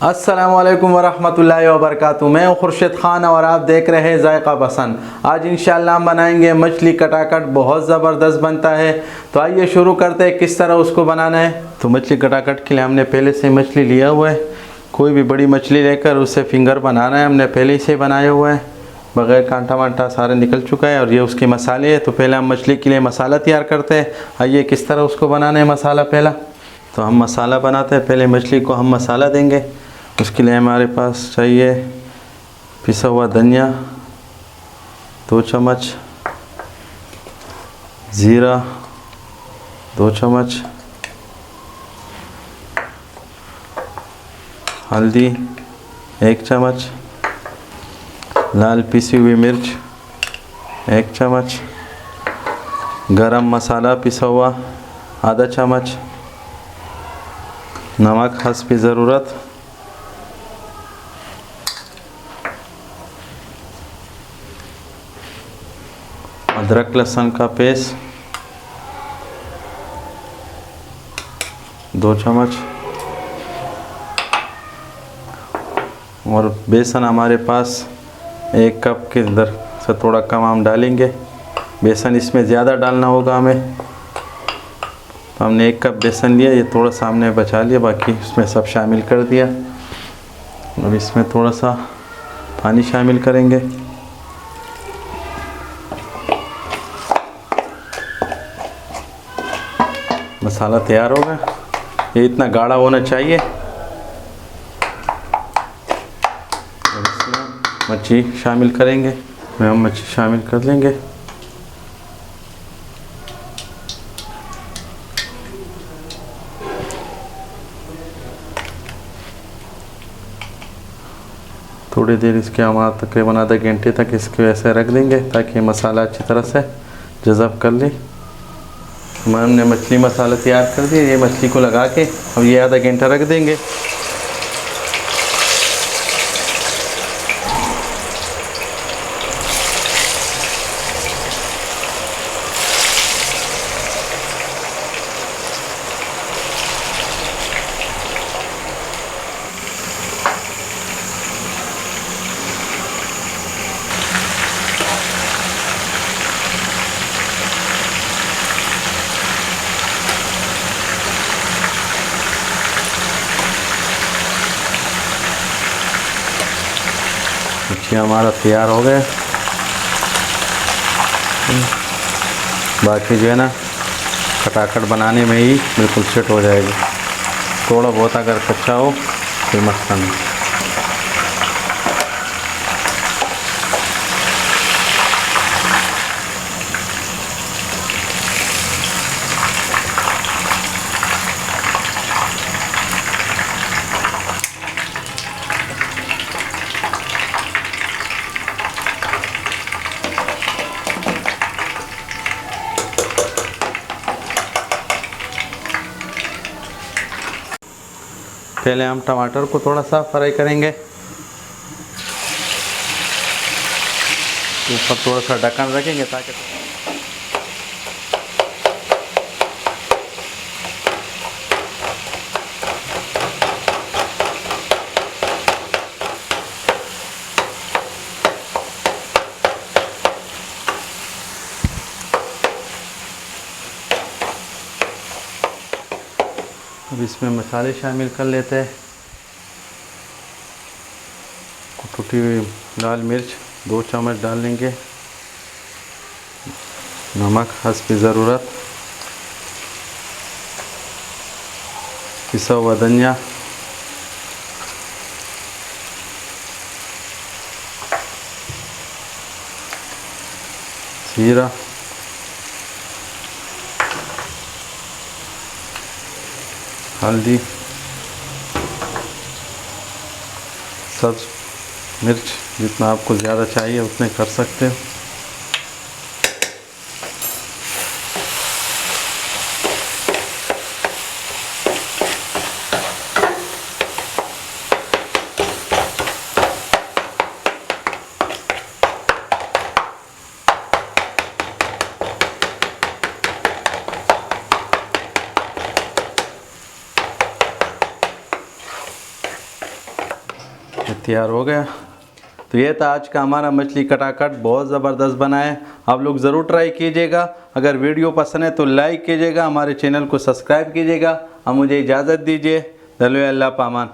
अस्सलाम वालेकुम वरहमतुल्लाहि वबरकातुहू। मैं हूं खुर्शीद ख़ान और आप देख रहे हैं ज़ायक़ा पसंद। आज इंशाअल्लाह हम बनाएंगे मछली कटाकट, बहुत ज़बरदस्त बनता है। तो आइए शुरू करते हैं किस तरह उसको बनाना है। तो मछली कटाकट के लिए हमने पहले से मछली लिया हुआ है। कोई भी बड़ी मछली लेकर उससे फिंगर बनाना है। हमने पहले से बनाया हुआ है, बग़ैर कांटा वांटा सारे निकल चुका है। और ये उसके मसाले हैं। तो पहले हम मछली के लिए मसाला तैयार करते हैं। आइए किस तरह उसको बनाना है मसाला। पहला तो हम मसाला बनाते हैं। पहले मछली को हम मसाला देंगे। उसके लिए हमारे पास चाहिए पिसा हुआ धनिया 2 चम्मच, ज़ीरा 2 चम्मच, हल्दी 1 चम्मच, लाल पिसी हुई मिर्च 1 चम्मच, गरम मसाला पिसा हुआ आधा चम्मच, नमक हस्ब ज़रूरत, अदरक लहसुन का पेस्ट 2 चम्मच और बेसन हमारे पास 1 कप के अंदर से थोड़ा कम हम डालेंगे। बेसन इसमें ज़्यादा डालना होगा हमें। तो हमने 1 कप बेसन लिया, ये थोड़ा सा हमने बचा लिया, बाकी इसमें सब शामिल कर दिया। अब इसमें थोड़ा सा पानी शामिल करेंगे। मसाला तैयार हो गया। ये इतना गाढ़ा होना चाहिए। मच्छी शामिल करेंगे। हम मच्छी शामिल कर लेंगे। थोड़ी देर इसके हम तकरीबन आधा घंटे तक इसको ऐसे रख देंगे ताकि मसाला अच्छी तरह से जज़ब कर ले। हमने मछली मसाला तैयार कर दिया। ये मछली को लगा के अब ये आधा घंटा रख देंगे। मच्छी हमारा तैयार हो गया। बाकी जो है ना खटाखट बनाने में ही बिल्कुल सेट हो जाएगी। थोड़ा बहुत अगर कच्चा हो तो मसला नहीं। पहले हम टमाटर को थोड़ा सा फ्राई करेंगे। ऊपर थोड़ा सा ढक्कन रखेंगे ताकि अब इसमें मसाले शामिल कर लेते हैं। कुटी हुई लाल मिर्च 2 चम्मच डाल लेंगे, नमक हस्ब ज़रूरत, पिसा हुआ धनिया, जीरा, हल्दी, सब्ज़ मिर्च जितना आपको ज़्यादा चाहिए उतने कर सकते हो। तैयार हो गया। तो ये था आज का हमारा मछली कटाकट, बहुत ज़बरदस्त बना है। आप लोग ज़रूर ट्राई कीजिएगा। अगर वीडियो पसंद है तो लाइक कीजिएगा, हमारे चैनल को सब्सक्राइब कीजिएगा। अब मुझे इजाज़त दीजिए। अल्लाह पामान।